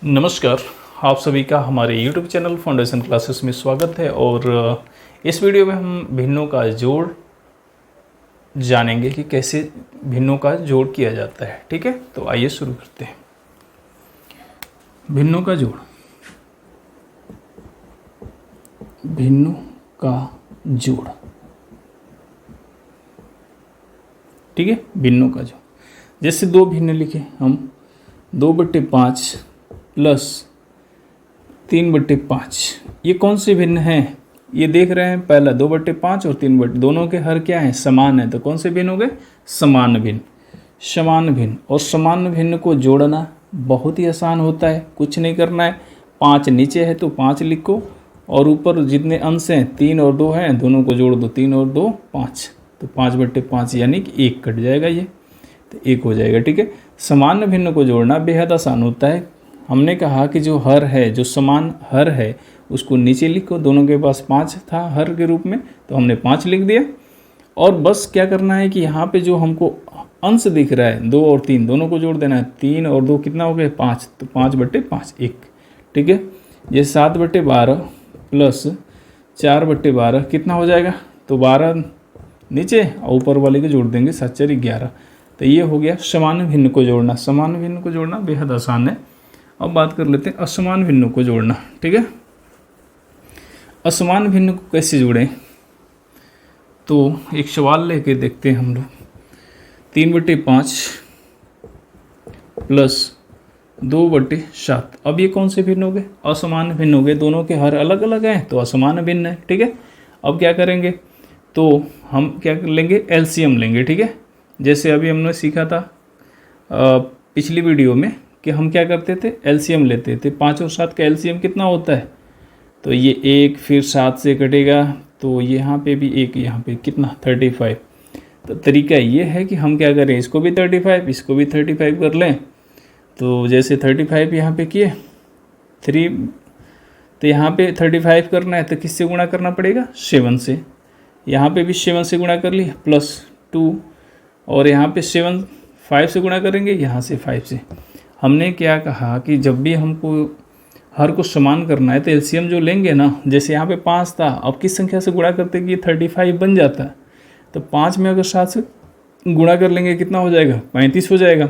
नमस्कार, आप सभी का हमारे YouTube चैनल फाउंडेशन क्लासेस में स्वागत है। और इस वीडियो में हम भिन्नों का जोड़ जानेंगे कि कैसे भिन्नों का जोड़ किया जाता है। ठीक है, तो आइए शुरू करते हैं। भिन्नों का जोड़, भिन्नों का जोड़। ठीक है, भिन्नों का जोड़, जैसे दो भिन्न लिखे हम 2/5 प्लस 3/5। ये कौन से भिन्न हैं? ये देख रहे हैं, पहला 2/5 और 3/, दोनों के हर क्या है? समान है। तो कौन से भिन्न हो गए? समान भिन्न। समान भिन्न और समान भिन्न को जोड़ना बहुत ही आसान होता है, कुछ नहीं करना है। 5 नीचे है तो 5 लिखो, और ऊपर जितने अंश हैं 3 और 2 हैं, दोनों को जोड़ दो। 3 और 2 5, तो 5/5 यानी कि 1 कट जाएगा, ये तो 1 हो जाएगा। ठीक है, समान भिन्न को जोड़ना बेहद आसान होता है। हमने कहा कि जो हर है, जो समान हर है, उसको नीचे लिखो। दोनों के पास 5 था हर के रूप में, तो हमने 5 लिख दिया। और बस क्या करना है कि यहाँ पे जो हमको अंश दिख रहा है 2 और 3, दोनों को जोड़ देना है। 3 और 2 कितना हो गए? 5, तो 5/5 1। ठीक है, ये 7/12 प्लस 4/12 कितना हो जाएगा? तो 12 नीचे और ऊपर वाले को जोड़ देंगे, 7 4 11। तो ये हो गया समान भिन्न को जोड़ना। समान भिन्न को जोड़ना बेहद आसान है। अब बात कर लेते हैं असमान भिन्नों को जोड़ना। ठीक है, असमान भिन्न को कैसे जोड़ें? तो एक सवाल लेके देखते हैं हम लोग। 3/5 प्लस 2/7। अब ये कौन से भिन्न हो गए? असमान भिन्न हो गए। दोनों के हर अलग अलग हैं तो असमान भिन्न है। ठीक है, अब क्या करेंगे? तो हम क्या लेंगे? एलसीएम लेंगे। ठीक है, जैसे अभी हमने सीखा था पिछली वीडियो में कि हम क्या करते थे? एलसीएम लेते थे। 5 और 7 का एलसीएम कितना होता है? तो ये 1, फिर 7 से कटेगा, तो यहाँ पे भी 1, यहाँ पे कितना? 35। तो तरीका ये है कि हम क्या करें? इसको भी 35, इसको भी 35 कर लें। तो जैसे 35 यहाँ पे किए 3, तो यहाँ पे 35 करना है तो किससे गुणा करना पड़ेगा? 7 से। यहाँ पे भी 7 से गुणा कर लिया, प्लस 2, और यहाँ पे 7 5 से गुणा करेंगे, यहाँ से 5 से। हमने क्या कहा कि जब भी हमको हर को समान करना है तो एलसीएम जो लेंगे ना, जैसे यहाँ पे 5 था, अब किस संख्या से गुणा करते कि 35 बन जाता है। तो 5 में अगर 7 से गुणा कर लेंगे कितना हो जाएगा? 35 हो जाएगा।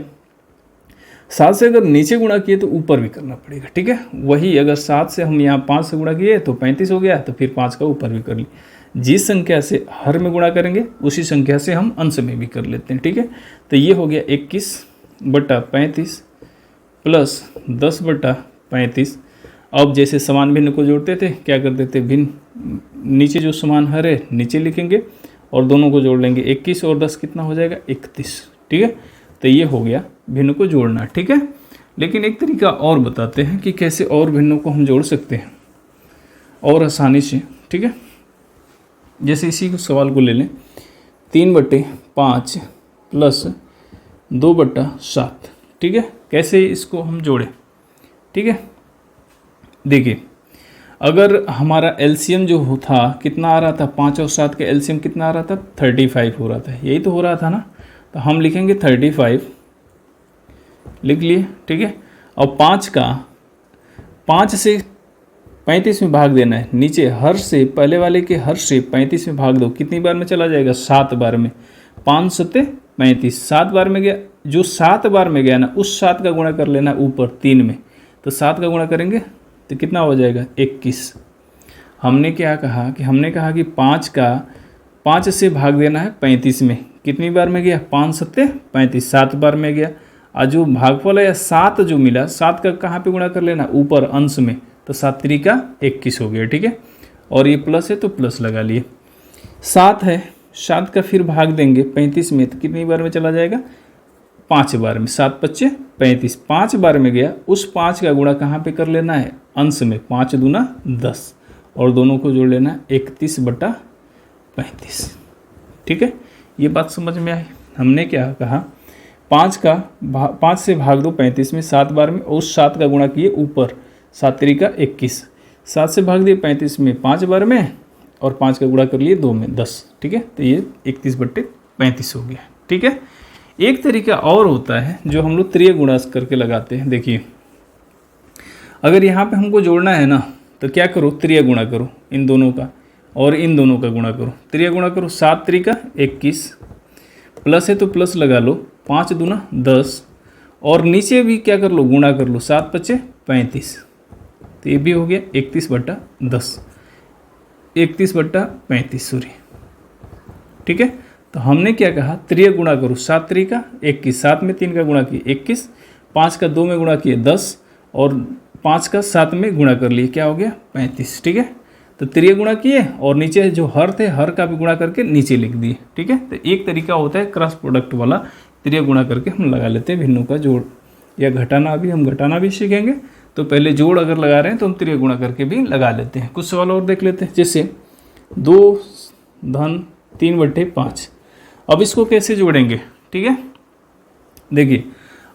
7 से अगर नीचे गुणा किए तो ऊपर भी करना पड़ेगा। ठीक है, वही अगर 7 से हम यहाँ 5 से गुणा किए तो 35 हो गया, तो फिर 5 का ऊपर भी कर लिए। जिस संख्या से हर में गुणा करेंगे उसी संख्या से हम अंश में भी कर लेते हैं। ठीक है, तो ये हो गया 21/35 प्लस 10/35। अब जैसे समान भिन्न को जोड़ते थे क्या करते थे? भिन्न नीचे जो समान हर है नीचे लिखेंगे और दोनों को जोड़ लेंगे। 21 और 10 कितना हो जाएगा? 31। ठीक है, तो ये हो गया भिन्न को जोड़ना। ठीक है, लेकिन एक तरीका और बताते हैं कि कैसे और भिन्नों को हम जोड़ सकते हैं और आसानी से। ठीक है, जैसे इसी सवाल को ले लें, 3/5 प्लस 2/7। ठीक है, कैसे इसको हम जोड़ें? ठीक है, देखिए, अगर हमारा एलसीएम जो था कितना आ रहा था? 5 और 7 का एलसीएम कितना आ रहा था? 35 हो रहा था। यही तो हो रहा था ना, तो हम लिखेंगे 35 लिख लिए। ठीक है, और 5 से 35 में भाग देना है। नीचे हर से, पहले वाले के हर से 35 में भाग दो, कितनी बार में चला जाएगा? 7 बार में। 5 7 35, 7 बार में गया। जो 7 बार में गया ना, उस 7 का गुणा कर लेना ऊपर 3 में, तो 7 का गुणा करेंगे तो कितना हो जाएगा? 21। हमने क्या कहा कि हमने कहा कि 5 से भाग देना है 35 में। कितनी बार में गया? 5 7 35, 7 बार में गया। और जो भागफल है 7 जो मिला, 7 का कहाँ पे गुणा कर लेना? ऊपर अंश में, तो 7 3 का 21 हो गया। ठीक है, और ये प्लस है तो प्लस लगा लिए। 7 है, 7 का फिर भाग देंगे 35 में, तो कितनी बार में चला जाएगा? 5 बार में। 7 5 35, 5 बार में गया। उस 5 का गुणा कहाँ पे कर लेना है? अंश में। 5 दूना 10, और दोनों को जोड़ लेना 31/35। ठीक है, ये बात समझ में आई? हमने क्या कहा? 5 से भाग दो 35 में 7 बार में, और उस 7 का गुणा किए ऊपर, 7 3 का 21। 7 से भाग दिए 35 में 5 बार में, और 5 का गुणा कर लिए 2 में 10। ठीक है, तो ये 31/35 हो गया। ठीक है, एक तरीका और होता है जो हम लोग त्रिय गुणा करके लगाते हैं। देखिए, अगर यहाँ पे हमको जोड़ना है ना तो क्या करो, त्रिया गुणा करो इन दोनों का और इन दोनों का गुणा करो, त्रिया गुणा करो, 7 त्रिका 21, प्लस है तो प्लस लगा लो, 5 दूना 10, और नीचे भी क्या कर लो, गुणा कर लो, 7 पचे 35, तो ये भी हो गया 31/10, 31/35 सॉरी, ठीक है। तो हमने क्या कहा, त्रिया गुणा करो, 7 त्रिका 21, 7 में 3 का गुणा किए 21, 5 का 2 में गुणा किए 10, और 5 का 7 में गुणा कर लिए, क्या हो गया 35, ठीक है। तो त्रिया गुणा किए और नीचे जो हर थे हर का भी गुणा करके नीचे लिख दिए, ठीक है। तो एक तरीका होता है क्रॉस प्रोडक्ट वाला, त्रिया गुणा करके हम लगा लेते हैं भिन्नों का जोड़ या घटाना, अभी हम घटाना भी सीखेंगे। तो पहले जोड़ अगर लगा रहे हैं तो हम त्रिया गुणा करके भी लगा लेते हैं। कुछ सवाल और देख लेते हैं, जैसे 2 धन 3/5, अब इसको कैसे जोड़ेंगे, ठीक है। देखिए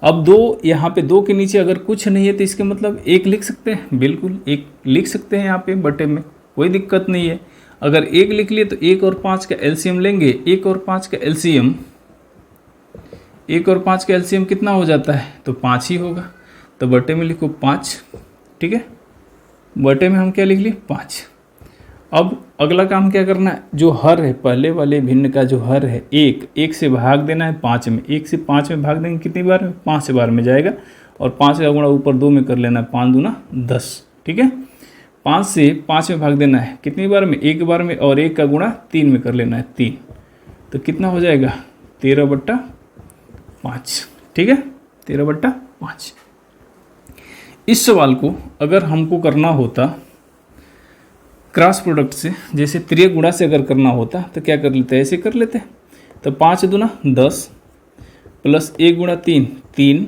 अब 2, यहाँ पे 2 के नीचे अगर कुछ नहीं है तो इसके मतलब 1 लिख सकते हैं, बिल्कुल 1 लिख सकते हैं यहाँ पे बटे में, कोई दिक्कत नहीं है। अगर 1 लिख लिए तो 1 और 5 का एलसीएम लेंगे, 1 और 5 का एलसीएम, 1 और 5 का एलसीएम कितना हो जाता है, तो 5 ही होगा, तो बटे में लिखो 5, ठीक है। बटे में हम क्या लिख लिए 5। अब अगला काम क्या करना है, जो हर है पहले वाले भिन्न का जो हर है 1 से भाग देना है 5 में, 1 से 5 में भाग देंगे कितनी बार में, 5 बार में जाएगा, और 5 का गुणा ऊपर 2 में कर लेना है, 5 दूना 10, ठीक है। 5 से 5 में भाग देना है कितनी बार में, 1 बार में, और 1 का गुणा 3 में कर लेना है 3, तो कितना हो जाएगा 13/5, ठीक है, 13/5। इस सवाल को अगर हमको करना होता क्रॉस प्रोडक्ट से, जैसे त्रिय गुणा से अगर करना होता तो क्या कर लेते, ऐसे कर लेते। तो 5 दूना 10 प्लस 1 गुणा 3 3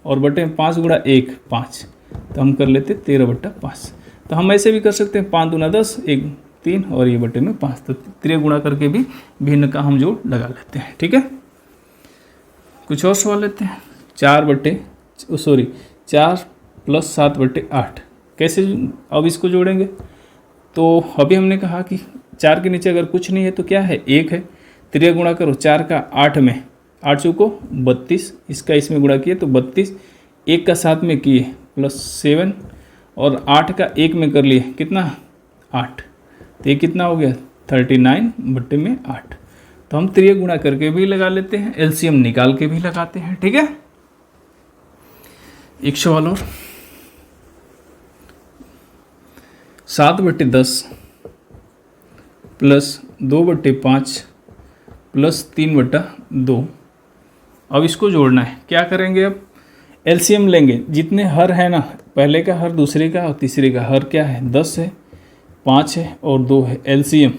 और बटे 5 गुणा 1 5, तो हम कर लेते 13/5। तो हम ऐसे भी कर सकते हैं, 5 दूना 10 1 3 और ये बटे में 5, तो त्रिय गुणा करके भी भिन्न का हम जोड़ लगा लेते हैं, ठीक है। कुछ और सवाल लेते हैं, 4 प्लस 7/8 कैसे, अब इसको जोड़ेंगे। तो अभी हमने कहा कि 4 के नीचे अगर कुछ नहीं है तो क्या है, 1 है, त्रिय गुणा करो, 4 का 8 में, 8 चौको 32, इसका इसमें गुणा किए तो 32, 1 का 7 में किए प्लस 7, और 8 का 1 में कर लिए कितना 8, तो ये कितना हो गया 39/8। तो हम त्रिय गुणा करके भी लगा लेते हैं, एलसीएम निकाल के भी लगाते हैं, ठीक है। एक सवाल और, 7/10 प्लस 2/5 प्लस 3/2, अब इसको जोड़ना है। क्या करेंगे, अब एलसीएम लेंगे, जितने हर है ना, पहले का हर, दूसरे का और तीसरे का हर क्या है, 10 है, 5 है और 2 है। एलसीएम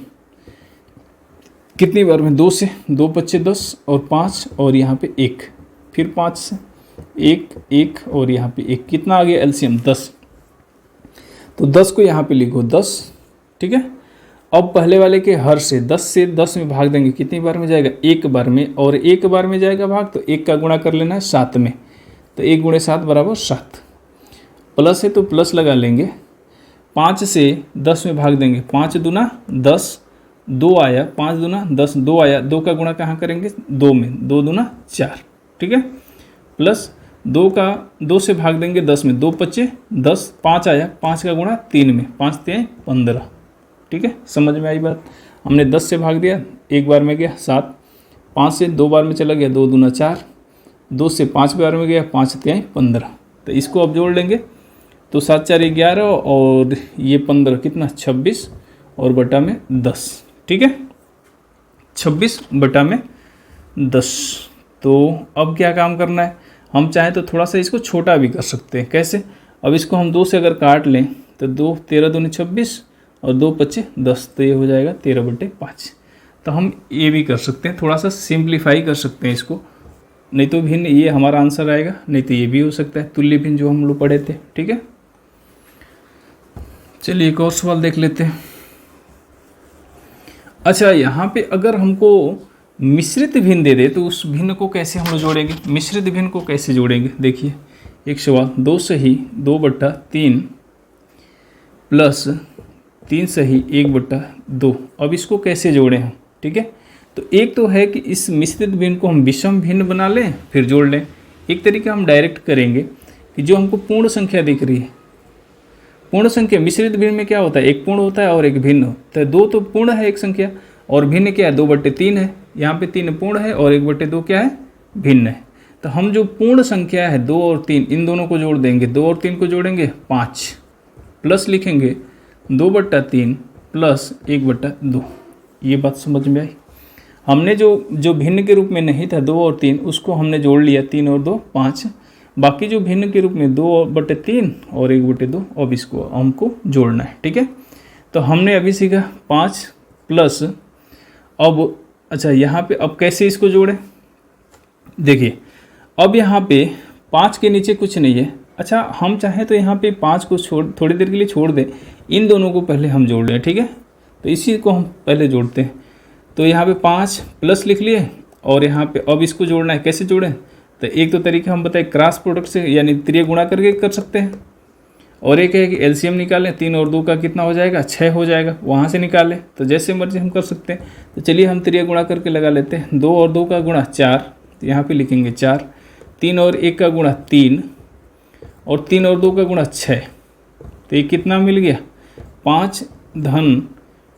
कितनी बार में, 2 से, 2 बच्चे 10 और 5 और यहाँ पे 1, फिर 5 से 1 1 और यहाँ पे 1, कितना आ गया एलसीएम 10। तो 10 को यहाँ पे लिखो 10, ठीक है। अब पहले वाले के हर से 10 में भाग देंगे, कितनी बार में जाएगा, 1 बार में, और 1 बार में जाएगा भाग तो 1 का गुणा कर लेना है 7 में, तो 1 गुणे 7 बराबर 7, प्लस है तो प्लस लगा लेंगे। 5 से 10 में भाग देंगे, 5 दूना 10, 2 आया, 5 दूना 10, 2 आया, 2 का गुणा कहाँ करेंगे 2 में, 2 दूना 4, ठीक है, प्लस 2 से भाग देंगे 10 में, 2 पच्चे 10, 5 आया, 5 का गुणा 3 में, 5 3 15, ठीक है। समझ में आई बात, हमने 10 से भाग दिया, 1 बार में गया 7, 5 से 2 बार में चला गया, 2 दूना 4, 2 से 5 बार में गया, 5 3 15, तो इसको अब जोड़ लेंगे, तो 7 4 11 और ये 15 कितना 26 और बटा में 10, ठीक है, 26/10। तो अब क्या काम करना है, हम चाहें तो थोड़ा सा इसको छोटा भी कर सकते हैं, कैसे, अब इसको हम 2 से अगर काट लें तो 2 13 दूनी 26 और 2 पच्चे 10, तो ये हो जाएगा 13/5। तो हम ये भी कर सकते हैं, थोड़ा सा सिंप्लीफाई कर सकते हैं इसको, नहीं तो भिन्न ये हमारा आंसर आएगा, नहीं तो ये भी हो सकता है तुल्य भिन्न जो हम लोग पढ़े थे, ठीक है। चलिए एक और सवाल देख लेते हैं। अच्छा, यहाँ पे अगर हमको मिश्रित भिन्न दे दे तो उस भिन्न को कैसे हम लोग जोड़ेंगे, मिश्रित भिन्न को कैसे जोड़ेंगे। देखिए एक सवाल, 2 सही 2/3 प्लस 3 सही 1/2, अब इसको कैसे जोड़ें हम, ठीक है। तो एक तो है कि इस मिश्रित भिन्न को हम विषम भिन्न बना लें फिर जोड़ लें। एक तरीका हम डायरेक्ट करेंगे कि जो हमको पूर्ण संख्या दिख रही है पूर्ण संख्या मिश्रित भिन्न में क्या होता है, एक पूर्ण होता है और एक भिन्न होता है। 2 तो पूर्ण है एक संख्या, और भिन्न क्या है, 2/3 है। यहाँ पे 3 पूर्ण है और 1/2 क्या है, भिन्न है। तो हम जो पूर्ण संख्या है 2 और 3, इन दोनों को जोड़ देंगे। 2 और 3 को जोड़ेंगे 5, प्लस लिखेंगे 2/3 प्लस 1/2। ये बात समझ में आई। हमने जो भिन्न के रूप में नहीं था 2 और 3, उसको हमने जोड़ लिया। 3 और 2 5, बाकी जो भिन्न के रूप में 2/3 और 1/2, अब इसको हमको जोड़ना है। ठीक है, तो हमने अभी सीखा 5 प्लस, अब अच्छा यहाँ पे अब कैसे इसको जोड़ें। देखिए अब यहाँ पे 5 के नीचे कुछ नहीं है। अच्छा हम चाहें तो यहाँ पे 5 को थोड़ी देर के लिए छोड़ दें, इन दोनों को पहले हम जोड़ लें। ठीक है, तो इसी को हम पहले जोड़ते हैं। तो यहाँ पे 5 प्लस लिख लिए, और यहाँ पे अब इसको जोड़ना है। कैसे जोड़ें, तो एक तो तरीका हम बताएं क्रॉस प्रोडक्ट से, यानी त्रिय गुणा करके कर सकते हैं, और एक है कि एलसीएम निकालें। 3 और 2 का कितना हो जाएगा, 6 हो जाएगा, वहाँ से निकालें। तो जैसे मर्जी हम कर सकते हैं। तो चलिए हम त्रिय गुणा करके लगा लेते हैं। 2 और 2 का गुणा 4, तो यहाँ पे लिखेंगे 4। 3 और 1 का गुणा 3, और 3 और 2 का गुणा 6। तो ये कितना मिल गया, 5 धन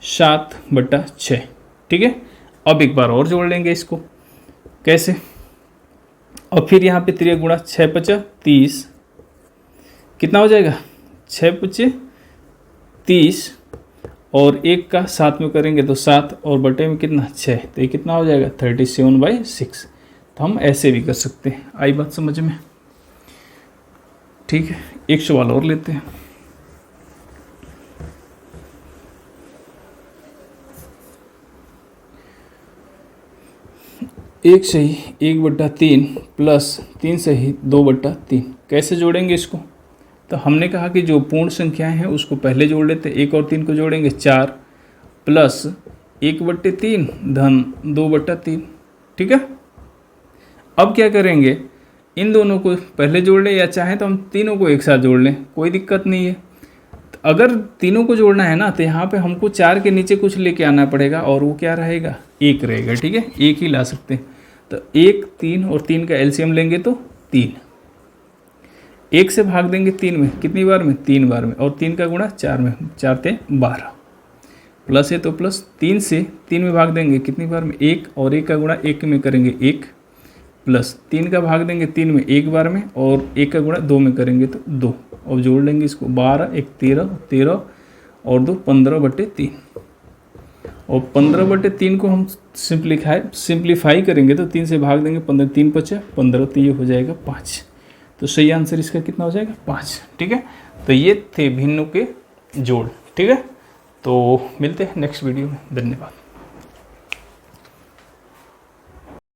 7/6। ठीक है, अब एक बार और जोड़ लेंगे इसको। कैसे, और फिर यहाँ पे त्रिय गुणा 6×5 30, कितना हो जाएगा, 6×5 30, और 1 का 7 में करेंगे तो 7, और बटे में कितना 6, तो ये कितना हो जाएगा 37/6। तो हम ऐसे भी कर सकते हैं। आई बात समझ में। ठीक है, एक सवाल और लेते हैं। एक सही 1/3 प्लस 3 सही 2/3, कैसे जोड़ेंगे इसको। तो हमने कहा कि जो पूर्ण संख्याएं हैं उसको पहले जोड़ लेते हैं। 1 और 3 को जोड़ेंगे 4 प्लस 1/3 धन 2/3। ठीक है, अब क्या करेंगे, इन दोनों को पहले जोड़ लें, या चाहें तो हम तीनों को एक साथ जोड़ लें, कोई दिक्कत नहीं है। तो अगर तीनों को जोड़ना है ना, तो यहाँ पे हमको 4 के नीचे कुछ लेके आना पड़ेगा, और वो क्या रहेगा, 1 रहेगा। ठीक है, 1 ही ला सकते हैं। तो 1 3 और 3 का एलसीएम लेंगे तो 3। 1 से भाग देंगे 3 में, कितनी बार में, 3 बार में, और 3 का गुणा 4 में, 4 × 12, प्लस है तो प्लस। 3 से 3 में भाग देंगे कितनी बार में, 1, और 1 का गुणा 1 में करेंगे 1, प्लस 3 का भाग देंगे 3 में 1 बार में, और 1 का गुणा 2 में करेंगे तो 2। और जोड़ लेंगे इसको, 12 1 13, 13 और 2 15/3, और 15/3 को हम सिंप्लीफाई करेंगे तो 3 से भाग देंगे 15, 3 × 5 15, तो ये हो जाएगा 5। तो सही आंसर इसका कितना हो जाएगा, 5। ठीक है, तो ये थे भिन्नों के जोड़। ठीक है, तो मिलते हैं नेक्स्ट वीडियो में। धन्यवाद।